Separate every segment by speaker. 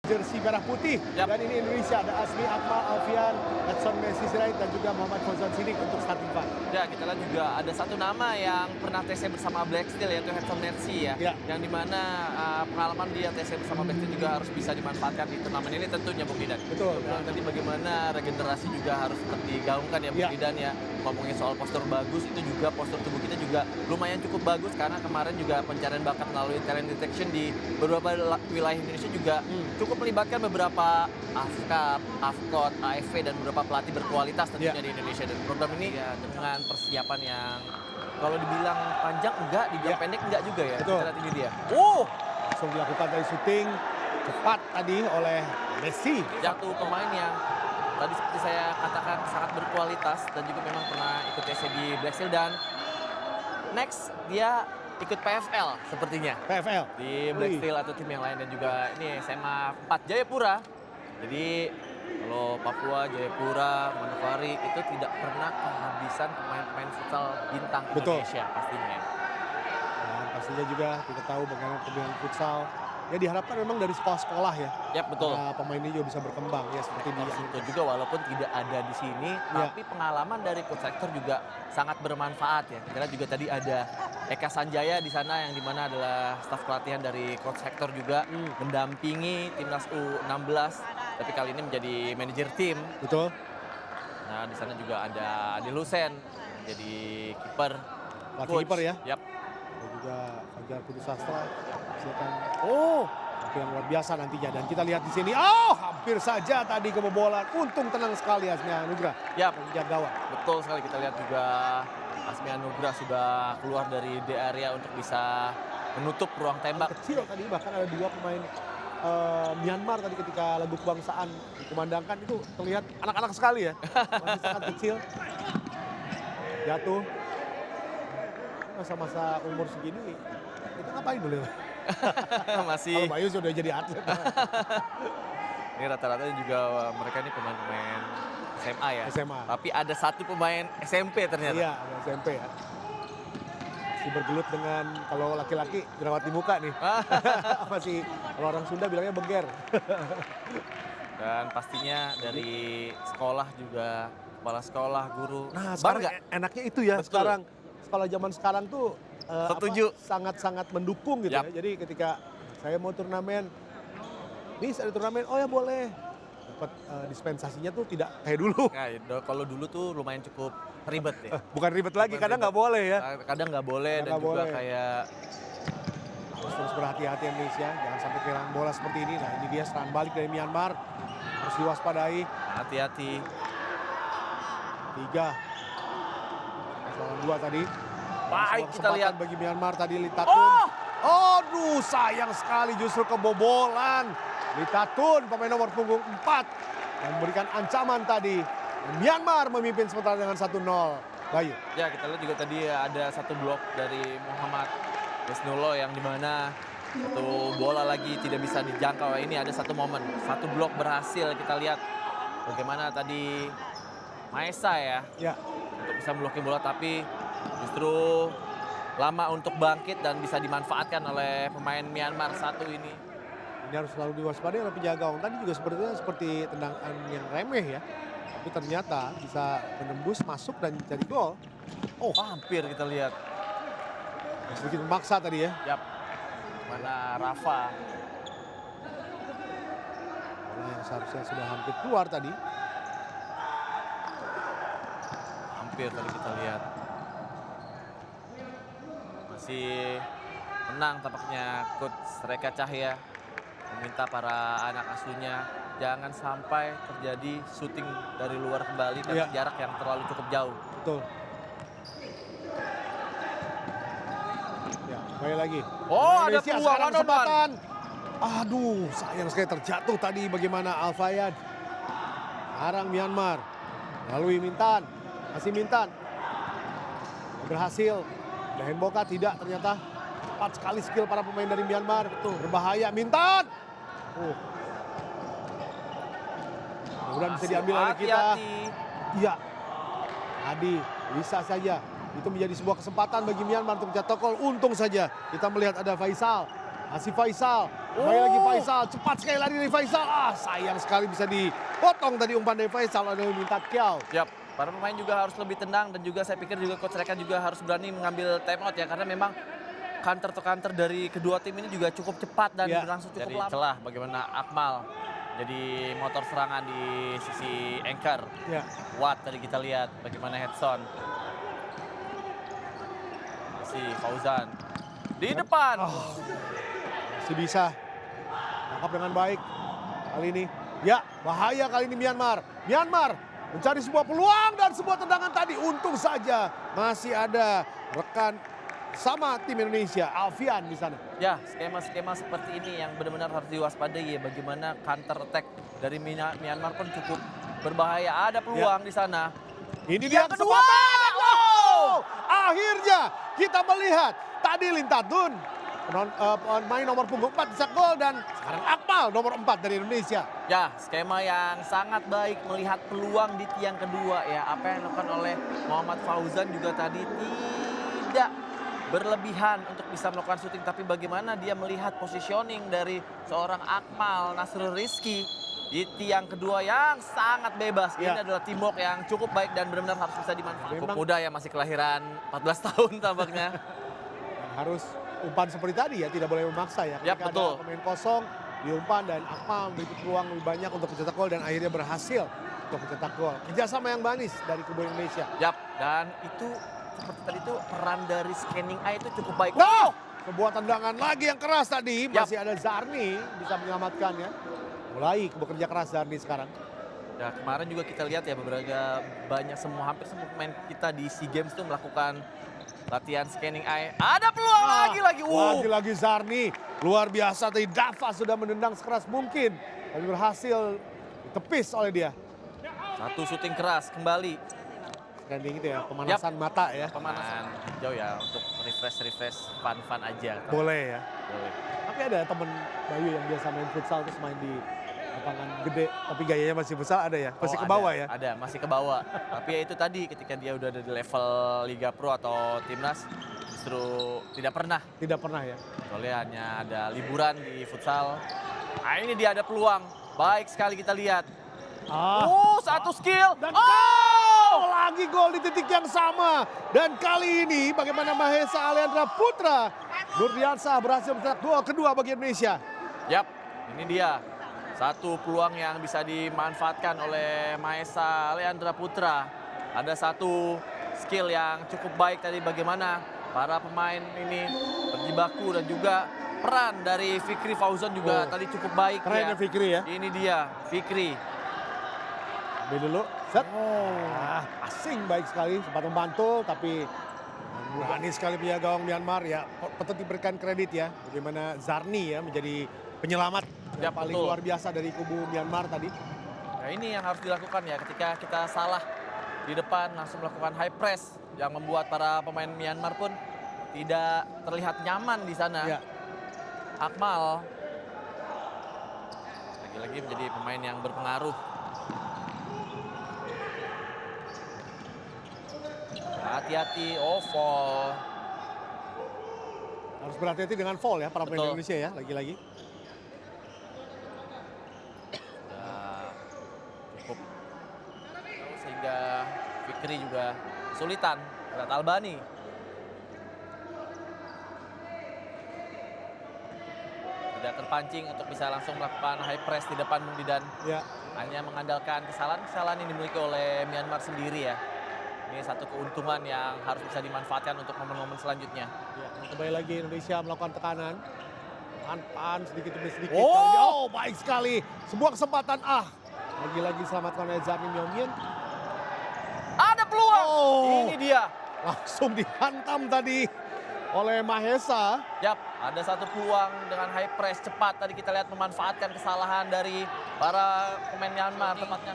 Speaker 1: jersey merah putih. Dan ini Indonesia, ada Azmi, Akmal, Alfian, Edson Messi Sirait, dan juga Muhammad Fauzan Siddiq untuk starting five.
Speaker 2: Ya, kita lihat juga ada satu nama yang pernah TC bersama Black Steel, yaitu Edson Messi ya. Yang dimana pengalaman dia TC bersama Black Steel juga harus bisa dimanfaatkan di turnamen ini tentunya, Bung Didan.
Speaker 1: Betul.
Speaker 2: Dan tadi bagaimana regenerasi juga harus tetap digaungkan ya, Bung Didan ya. Ngomongin soal postur bagus, itu juga postur tubuh kita juga lumayan cukup bagus, karena kemarin juga pencarian bakat melalui talent detection di beberapa wilayah Indonesia juga cukup melibatkan beberapa AFCAP, AFCOT, AFV, dan beberapa pelatih berkualitas tentunya di Indonesia. Dan program ini ya dengan persiapan yang kalau dibilang panjang enggak, dibilang pendek enggak juga ya.
Speaker 1: Betul.
Speaker 2: Kita lihat ini dia.
Speaker 1: Langsung dilakukan dari syuting cepat tadi oleh Messi.
Speaker 2: Satu pemain yang tadi seperti saya katakan sangat berkualitas dan juga memang pernah ikut TC di Black Steel, dan next dia ikut PFL sepertinya.
Speaker 1: PFL?
Speaker 2: Di Black Steel atau tim yang lain, dan juga ini SMA 4 Jayapura. Jadi kalau Papua, Jayapura, Manokwari itu tidak pernah kehabisan pemain-pemain futsal bintang Indonesia pastinya.
Speaker 1: Dan pastinya juga kita tahu bagaimana pembinaan futsal. Ya diharapkan memang dari sekolah-sekolah ya.
Speaker 2: Betul.
Speaker 1: Pemain ini juga bisa berkembang ya seperti dia.
Speaker 2: Itu juga walaupun tidak ada di sini, tapi pengalaman dari coach Hector juga sangat bermanfaat ya. Kita juga tadi ada Eka Sanjaya di sana, yang dimana adalah staf pelatihan dari coach Hector juga mendampingi timnas U16, tapi kali ini menjadi manajer tim.
Speaker 1: Betul.
Speaker 2: Nah, di sana juga ada Adi Lusen jadi kiper.
Speaker 1: Pelatih kiper ya. Dan juga Fajar Kudus Sastra. Silakan. Itu yang luar biasa nantinya, dan kita lihat di sini. Hampir saja tadi kebobolan. Untung tenang sekali Azmi Anugrah. Penjaga gawang.
Speaker 2: Betul sekali, kita lihat juga Azmi Anugrah sudah keluar dari D area untuk bisa menutup ruang tembak.
Speaker 1: Kecil tadi, bahkan ada dua pemain Myanmar tadi ketika lagu kebangsaan dikumandangkan, itu terlihat anak-anak sekali ya. Masih sangat kecil. Jatuh. Masa-masa umur segini kita ngapain dulu?
Speaker 2: Masih.
Speaker 1: Kalau Bayu sudah jadi atlet.
Speaker 2: Ini rata-rata juga mereka ini pemain-pemain SMA ya.
Speaker 1: SMA.
Speaker 2: Tapi ada satu pemain SMP ternyata.
Speaker 1: Iya, ada SMP ya. Masih bergelut dengan, kalau laki-laki jerawat di muka nih. Masih, kalau orang Sunda bilangnya beger.
Speaker 2: Dan pastinya dari sekolah juga, kepala sekolah, guru.
Speaker 1: Nah, sekarang enaknya itu ya.
Speaker 2: Betul.
Speaker 1: Sekarang sekolah zaman sekarang tuh
Speaker 2: setuju,
Speaker 1: sangat-sangat mendukung gitu ya. Jadi ketika saya mau turnamen, bisa ada turnamen, oh ya boleh. Dapat dispensasinya tuh tidak kayak dulu.
Speaker 2: Nah, kalau dulu tuh lumayan cukup ribet ya.
Speaker 1: Bukan ribet lagi, kadang nggak boleh ya.
Speaker 2: Kadang nggak boleh, dan juga kayak
Speaker 1: harus terus berhati-hati Indonesia, jangan sampai kehilangan bola seperti ini. Nah, ini dia serangan balik dari Myanmar, harus diwaspadai.
Speaker 2: Hati-hati.
Speaker 1: 3 lawan 2 tadi.
Speaker 2: Baik, kita lihat
Speaker 1: bagi Myanmar tadi, Litatun. Aduh, sayang sekali justru kebobolan. Litatun, pemain nomor punggung 4, yang memberikan ancaman tadi. Dan Myanmar memimpin sementara dengan 1-0. Bayu.
Speaker 2: Ya, kita lihat juga tadi ada satu blok dari Muhammad Wisnulo, yang dimana satu bola lagi tidak bisa dijangkau. Ini ada satu momen, satu blok berhasil. Kita lihat bagaimana tadi Maesa ya. Untuk bisa memblokir bola, tapi justru lama untuk bangkit dan bisa dimanfaatkan oleh pemain Myanmar satu ini.
Speaker 1: Ini harus selalu diwaspadai oleh penjaga gawang. Tadi juga sepertinya seperti tendangan yang remeh ya. Tapi ternyata bisa menembus, masuk, dan jadi gol.
Speaker 2: Hampir kita lihat.
Speaker 1: Sedikit memaksa tadi ya.
Speaker 2: Mana Rafa.
Speaker 1: Bola yang seharusnya sudah hampir keluar tadi.
Speaker 2: Hampir tadi kita lihat. Masih tenang tampaknya Coach Reka Cahya, meminta para anak asuhnya jangan sampai terjadi syuting dari luar kembali karena jarak yang terlalu cukup jauh.
Speaker 1: Betul. Ya, kembali lagi.
Speaker 2: Ada peluang kesempatan.
Speaker 1: Aduh, sayang sekali terjatuh tadi bagaimana Alfayad. Sekarang Myanmar melalui Mintan. Masih Mintan. Berhasil. Lehenboka tidak, ternyata cepat sekali skill para pemain dari Myanmar. Berbahaya Mintan. Mudah-mudahan bisa diambil oleh kita. Iya. Adi, bisa saja. Itu menjadi sebuah kesempatan bagi Myanmar untuk mencetak gol. Untung saja kita melihat ada Faisal. Masih Faisal. Kembali lagi Faisal, cepat sekali lari dari Faisal. Sayang sekali bisa dipotong tadi umpan dari Faisal oleh Mintat Kiau.
Speaker 2: Yap, para pemain juga harus lebih tenang dan juga saya pikir juga Coach Rekan juga harus berani mengambil time out ya karena memang counter to counter dari kedua tim ini juga cukup cepat dan berlangsung cukup lama. Celah bagaimana Akmal jadi motor serangan di sisi anchor. Watt tadi kita lihat bagaimana Hedson. Si Fauzan di depan.
Speaker 1: Masih bisa tangkap dengan baik kali ini. Ya, bahaya kali ini Myanmar. Myanmar mencari sebuah peluang dan sebuah tendangan tadi. Untung saja masih ada rekan sama tim Indonesia, Alfian di sana.
Speaker 2: Ya, skema-skema seperti ini yang benar-benar harus diwaspadai ya. Bagaimana counter attack dari Myanmar pun cukup berbahaya. Ada peluang di sana.
Speaker 1: Ini dia kesempatan. Wow! Akhirnya kita melihat tadi Lintatun pemain nomor punggung 4 bisa gol dan sekarang Akmal nomor 4 dari Indonesia.
Speaker 2: Ya, skema yang sangat baik melihat peluang di tiang kedua ya. Apa yang dilakukan oleh Muhammad Fauzan juga tadi tidak berlebihan untuk bisa melakukan syuting. Tapi bagaimana dia melihat positioning dari seorang Akmal Nasrul Rizky di tiang kedua yang sangat bebas. Ini adalah teamwork yang cukup baik dan benar-benar harus bisa dimanfaatkan. Cukup muda ya, masih kelahiran 14 tahun tampaknya.
Speaker 1: Harus umpan seperti tadi ya, tidak boleh memaksa ya. Ketika
Speaker 2: betul.
Speaker 1: ada pemain kosong, diumpan dan Akmal memiliki peluang lebih banyak untuk mencetak gol dan akhirnya berhasil untuk mencetak gol. Kerjasama yang manis dari kubu Indonesia.
Speaker 2: Dan itu seperti tadi itu peran dari scanning eye itu cukup baik.
Speaker 1: Sebuah tendangan lagi yang keras tadi. Masih ada Zarni bisa menyelamatkan ya. Mulai bekerja keras Zarni sekarang.
Speaker 2: Ya, kemarin juga kita lihat ya beberapa hampir semua pemain kita di SEA Games itu melakukan latihan scanning eye. Ada peluang lagi-lagi.
Speaker 1: Lagi-lagi Zarni. Luar biasa tadi Dava sudah menendang sekeras mungkin. Tapi berhasil ditepis oleh dia.
Speaker 2: Satu syuting keras kembali.
Speaker 1: Trending itu ya, pemanasan mata ya.
Speaker 2: Pemanasan hijau ya untuk refresh, fun aja.
Speaker 1: Boleh ya.
Speaker 2: Boleh.
Speaker 1: Tapi ada temen Bayu yang biasa main futsal terus main di lapangan gede. Tapi gayanya masih besar ada ya? Masih ke bawah ya?
Speaker 2: Ada, masih ke bawah. Tapi ya itu tadi ketika dia udah ada di level Liga Pro atau Timnas justru tidak pernah.
Speaker 1: Tidak pernah ya?
Speaker 2: Soalnya hanya ada liburan di futsal. Nah ini dia ada peluang. Baik sekali kita lihat. Satu skill. Dan
Speaker 1: lagi gol di titik yang sama. Dan kali ini bagaimana Mahesa Alendra Putra Nurdiansah berhasil mencetak gol kedua bagi Indonesia.
Speaker 2: Yap, ini dia. Satu peluang yang bisa dimanfaatkan oleh Mahesa Alendra Putra. Ada satu skill yang cukup baik tadi bagaimana para pemain ini berjibaku dan juga peran dari Fikri Fauzan juga tadi cukup baik.
Speaker 1: Keren ya Fikri ya.
Speaker 2: Ini dia, Fikri.
Speaker 1: Ambil dulu, set. Asing baik sekali, sempat membantu tapi berani sekali punya gawang Myanmar ya. Patut diberikan kredit ya, bagaimana Zarni ya menjadi penyelamat yang paling luar biasa dari kubu Myanmar tadi.
Speaker 2: Nah ini yang harus dilakukan ya ketika kita salah di depan langsung melakukan high press yang membuat para pemain Myanmar pun tidak terlihat nyaman di sana. Akmal lagi-lagi menjadi pemain yang berpengaruh. Hati-hati, foul.
Speaker 1: Harus berhati-hati dengan foul ya para pemain Indonesia ya, lagi-lagi.
Speaker 2: Cukup sehingga Fikri juga kesulitan. Berat Albani. Tidak terpancing untuk bisa langsung melakukan high press di depan Bung Didan. Hanya mengandalkan kesalahan-kesalahan yang dimiliki oleh Myanmar sendiri ya. Ini satu keuntungan yang harus bisa dimanfaatkan untuk momen-momen selanjutnya.
Speaker 1: Kembali lagi Indonesia melakukan tekanan. Tahan sedikit demi sedikit. Baik sekali. Sebuah kesempatan. Lagi-lagi selamatkan oleh Zarni Myongyin.
Speaker 2: Ada peluang. Ini dia.
Speaker 1: Langsung dihantam tadi oleh Mahesa.
Speaker 2: Ada satu peluang dengan high press cepat. Tadi kita lihat memanfaatkan kesalahan dari para pemain Myanmar. Tepatnya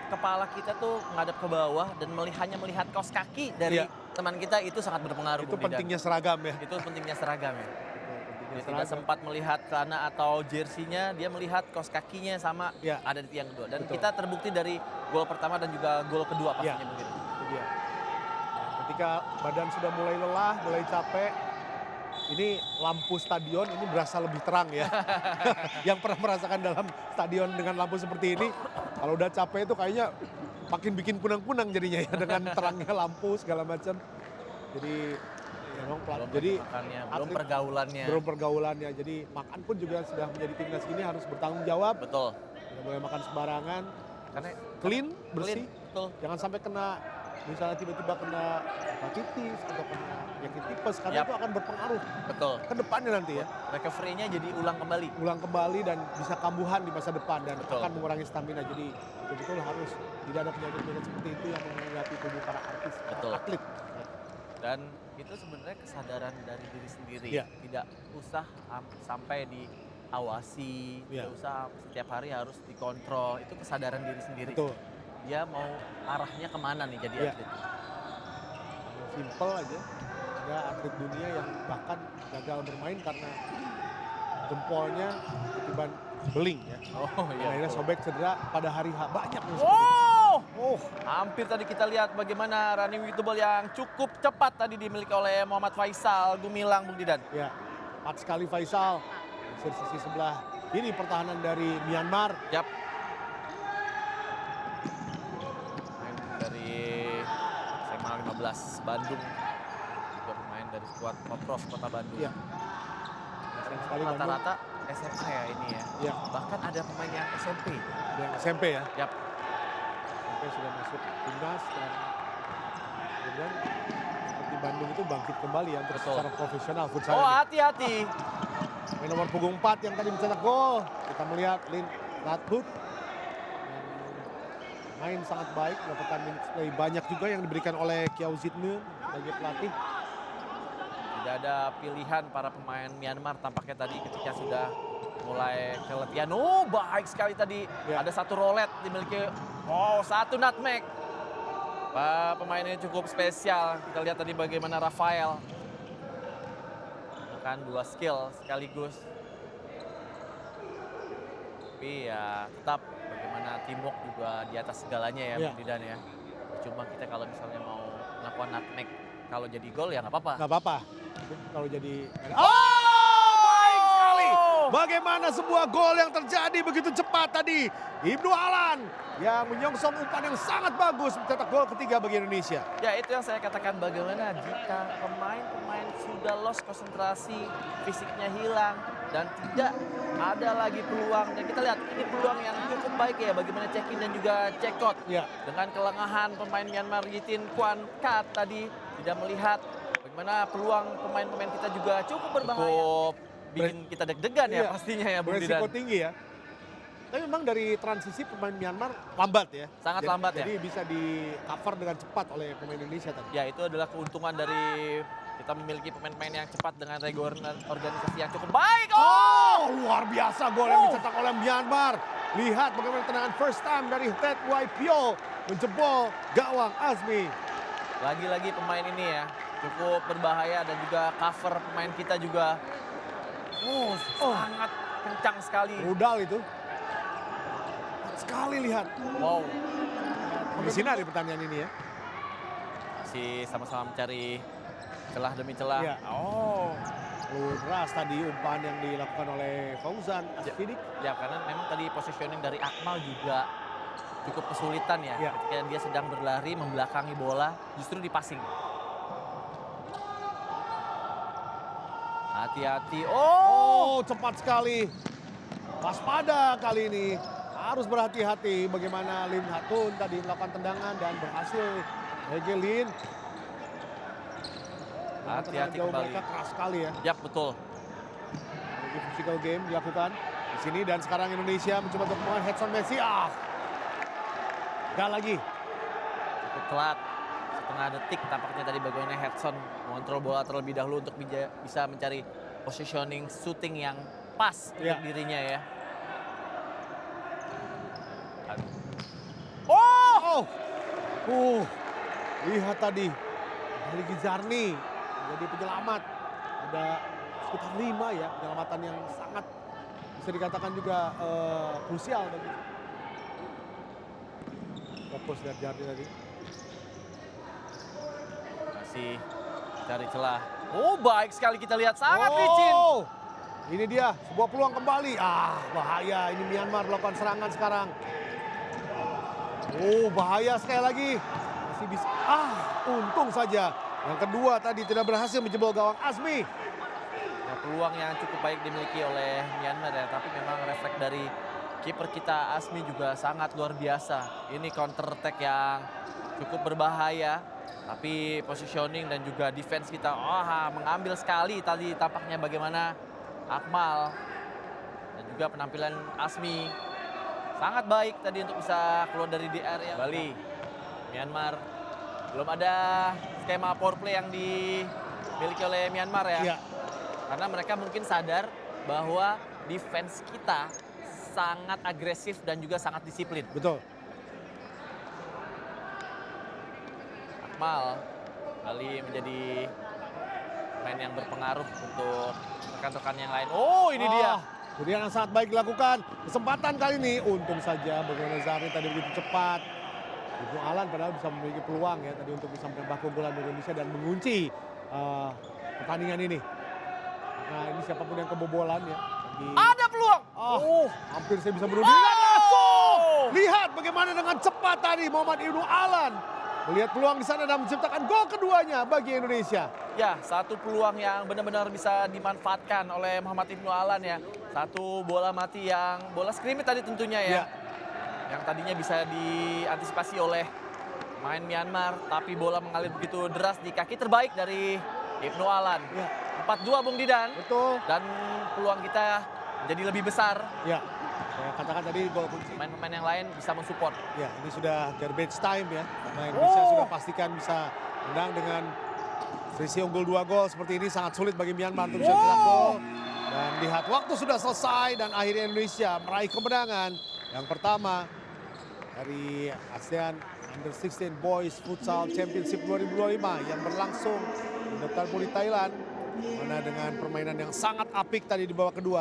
Speaker 2: kepala kita tuh menghadap ke bawah dan hanya melihat kaos kaki dari teman kita itu sangat berpengaruh.
Speaker 1: Itu pentingnya seragam ya.
Speaker 2: Itu pentingnya seragam ya. Dia tidak sempat melihat celana atau jersinya, dia melihat kaos kakinya sama ada di tiang kedua. Dan kita terbukti dari gol pertama dan juga gol kedua pastinya mungkin.
Speaker 1: Itu dia. Ketika badan sudah mulai lelah, mulai capek, ini lampu stadion ini berasa lebih terang ya. Yang pernah merasakan dalam stadion dengan lampu seperti ini, kalau udah capek itu kayaknya makin bikin kunang-kunang jadinya ya dengan terangnya lampu segala macam. Jadi ya memang jadi
Speaker 2: makannya, belum
Speaker 1: atlet-
Speaker 2: pergaulannya.
Speaker 1: belum pergaulannya. Jadi makan pun juga sudah menjadi timnas ini harus bertanggung jawab.
Speaker 2: Betul.
Speaker 1: Tidak boleh makan sembarangan.
Speaker 2: Karena
Speaker 1: Clean, bersih.
Speaker 2: betul.
Speaker 1: Jangan sampai kena misalnya tiba-tiba kena hepatitis atau kena penyakit tipes karena
Speaker 2: Yap.
Speaker 1: itu akan berpengaruh
Speaker 2: Betul.
Speaker 1: ke depannya nanti ya.
Speaker 2: Recovery-nya jadi ulang kembali.
Speaker 1: Ulang kembali dan bisa kambuhan di masa depan dan
Speaker 2: Betul.
Speaker 1: akan mengurangi stamina. Jadi betul-betul harus tidak ada penyakit-penyakit seperti itu yang menghinggapi tubuh para artis, para
Speaker 2: Betul.
Speaker 1: atlet.
Speaker 2: Dan itu sebenarnya kesadaran dari diri sendiri.
Speaker 1: Iya.
Speaker 2: Tidak usah sampai diawasi,
Speaker 1: Iya.
Speaker 2: tidak usah setiap hari harus dikontrol. Itu kesadaran diri sendiri.
Speaker 1: Betul.
Speaker 2: Dia mau arahnya kemana nih jadi
Speaker 1: Iya.
Speaker 2: atlet.
Speaker 1: Simple aja. Ada atlet dunia yang bahkan gagal bermain karena jempolnya ketiban beling ya.
Speaker 2: Oh
Speaker 1: Dan
Speaker 2: iya.
Speaker 1: akhirnya
Speaker 2: betul.
Speaker 1: sobek cedera pada hari H. Banyak yang seperti itu.
Speaker 2: Oh!
Speaker 1: Oh,
Speaker 2: Hampir tadi kita lihat bagaimana running with the ball yang cukup cepat tadi dimiliki oleh Muhammad Faisal Gumilang, Bung Didan.
Speaker 1: ya. 4 sekali Faisal. Di sisi sebelah kiri pertahanan dari Myanmar.
Speaker 2: Yap. Pemain dari SMA 15 Bandung. Juga pemain dari skuad Poprov Kota Bandung.
Speaker 1: Iya. Sayang sekali Bandung.
Speaker 2: Rata-rata SMA ya ini ya.
Speaker 1: Iya,
Speaker 2: Bahkan ada pemain yang SMP.
Speaker 1: yang SMP ya.
Speaker 2: Yap.
Speaker 1: SMP sudah masuk timnas dan kemudian seperti Bandung itu bangkit kembali ya untuk
Speaker 2: Betul.
Speaker 1: secara profesional futsal.
Speaker 2: Oh
Speaker 1: ini.
Speaker 2: hati-hati.
Speaker 1: Main nomor punggung 4 yang tadi mencetak gol. Kita melihat Lin Lathut main sangat baik, mendapatkan minutes play banyak juga yang diberikan oleh Kiao Zitne sebagai pelatih.
Speaker 2: Tidak ada pilihan para pemain Myanmar tampaknya tadi ketika sudah mulai keletihan. Oh baik sekali tadi.
Speaker 1: Ya.
Speaker 2: Ada satu rolet dimiliki. Oh satu nutmeg. Pemain ini cukup spesial. Kita lihat tadi bagaimana Rafael. Kan 2 skill sekaligus. Tapi ya tetap bagaimana teamwork juga di atas segalanya ya,
Speaker 1: Ya.
Speaker 2: Bung Didan ya. Cuma kita kalau misalnya mau melakukan nutmeg kalau jadi gol ya nggak apa-apa.
Speaker 1: Nggak apa-apa. Kalau jadi... Oh, baik sekali. Bagaimana sebuah gol yang terjadi begitu cepat tadi. Ibnu Alan yang menyongsong umpan yang sangat bagus mencetak gol ketiga bagi Indonesia.
Speaker 2: Ya itu yang saya katakan bagaimana jika pemain-pemain sudah lost konsentrasi, fisiknya hilang dan tidak ada lagi peluang. Dan kita lihat ini peluang yang cukup baik ya bagaimana check-in dan juga check-out.
Speaker 1: Ya.
Speaker 2: Dengan kelengahan pemain Myanmar Yitin Kwan Kat tadi tidak melihat bagaimana peluang pemain-pemain kita juga cukup berbahaya. Cukup bikin kita deg-degan ya
Speaker 1: Iya.
Speaker 2: pastinya ya Bung
Speaker 1: Beresiko
Speaker 2: Didan.
Speaker 1: tinggi ya. Tapi memang dari transisi pemain Myanmar lambat ya.
Speaker 2: Sangat
Speaker 1: Jadi-
Speaker 2: lambat ya.
Speaker 1: Jadi bisa di cover dengan cepat oleh pemain Indonesia tadi.
Speaker 2: Ya itu adalah keuntungan dari kita memiliki pemain-pemain yang cepat dengan organisasi yang cukup baik.
Speaker 1: Oh, luar biasa gol yang
Speaker 2: Oh.
Speaker 1: dicetak oleh Myanmar. Lihat bagaimana tendangan first time dari Ted Wai Pyo menjebol gawang Azmi.
Speaker 2: Lagi-lagi pemain ini ya cukup berbahaya dan juga cover pemain kita juga sangat kencang sekali.
Speaker 1: Rudal itu. Sekali lihat.
Speaker 2: Wow,
Speaker 1: Pemesinan di pertandingan ini ya.
Speaker 2: masih sama-sama mencari celah demi celah.
Speaker 1: Iya.
Speaker 2: Oh,
Speaker 1: Lalu deras tadi umpan yang dilakukan oleh Fauzan Asfidik.
Speaker 2: ya karena memang tadi positioning dari Akmal juga cukup kesulitan ya.
Speaker 1: Iya.
Speaker 2: Ketika dia sedang berlari membelakangi bola justru di passing. Hati-hati.
Speaker 1: Oh, cepat sekali. Waspada kali ini. Harus berhati-hati bagaimana Lin Hatun tadi melakukan tendangan dan berhasil. Ege Lin.
Speaker 2: Hati-hati
Speaker 1: Jauh
Speaker 2: kembali.
Speaker 1: mereka keras sekali ya.
Speaker 2: Yap, betul.
Speaker 1: Lagi physical game dilakukan di sini dan sekarang Indonesia mencoba untuk melawan Hedson Messi. Gak lagi.
Speaker 2: Cukup telat. Setengah detik tampaknya tadi bagaimana Hedson mengontrol bola terlebih dahulu untuk bisa mencari positioning shooting yang pas
Speaker 1: Iya.
Speaker 2: untuk dirinya ya. Oh!
Speaker 1: Lihat tadi. Dari Gizarni menjadi penyelamat. Ada sekitar 5 ya penyelamatan yang sangat bisa dikatakan juga krusial bagi. Fokus lihat Jarni tadi.
Speaker 2: Masih cari celah. Oh, baik sekali kita lihat, sangat licin.
Speaker 1: Ini dia, sebuah peluang kembali. Bahaya ini Myanmar melakukan serangan sekarang. Bahaya sekali lagi. Masih bisa. Untung saja. Yang kedua tadi tidak berhasil menjebol gawang Azmi.
Speaker 2: Ya, peluang yang cukup baik dimiliki oleh Myanmar ya, tapi memang refleks dari kiper kita Azmi juga sangat luar biasa. Ini counter attack yang cukup berbahaya, tapi positioning dan juga defense kita mengambil sekali tadi tampaknya bagaimana Akmal dan juga penampilan Azmi sangat baik tadi untuk bisa keluar dari di area. Bali, Myanmar belum ada skema power play yang dimiliki oleh Myanmar ya.
Speaker 1: Iya.
Speaker 2: Karena mereka mungkin sadar bahwa defense kita sangat agresif dan juga sangat disiplin.
Speaker 1: Betul.
Speaker 2: Akmal kali menjadi pemain yang berpengaruh untuk rekan-rekan yang lain. Ini dia.
Speaker 1: Kemudian yang sangat baik dilakukan. Kesempatan kali ini untung saja bagaimana Zahri tadi begitu cepat. Ibnu Alan padahal bisa memiliki peluang ya tadi untuk bisa menembak keunggulan Indonesia dan mengunci pertandingan ini. Nah ini siapapun yang kebobolan ya.
Speaker 2: Ada peluang.
Speaker 1: Hampir saya bisa bunuh diri. Langsung. Lihat bagaimana dengan cepat tadi Muhammad Ibnu Alan. Melihat peluang di sana dan menciptakan gol keduanya bagi Indonesia.
Speaker 2: Ya, satu peluang yang benar-benar bisa dimanfaatkan oleh Muhammad Ibnu Alan ya. Satu bola mati yang bola scrimmage tadi tentunya ya. Yang tadinya bisa diantisipasi oleh main Myanmar, tapi bola mengalir begitu deras di kaki terbaik dari Ibnu Alan. 4-2 Bung Didan.
Speaker 1: Betul.
Speaker 2: Dan peluang kita menjadi lebih besar.
Speaker 1: Ya, saya katakan tadi gol kunci.
Speaker 2: Pemain-pemain yang lain bisa mensupport.
Speaker 1: Ya, ini sudah garbage time ya. Karena Indonesia sudah pastikan bisa menang dengan selisih unggul 2 gol. Seperti ini sangat sulit bagi Myanmar untuk bisa cetak gol. Dan lihat waktu sudah selesai dan akhirnya Indonesia meraih kemenangan. Yang pertama dari ASEAN Under-16 Boys Futsal Championship 2025 yang berlangsung di Dr. Puri, Thailand. Mana dengan permainan yang sangat apik tadi di babak kedua.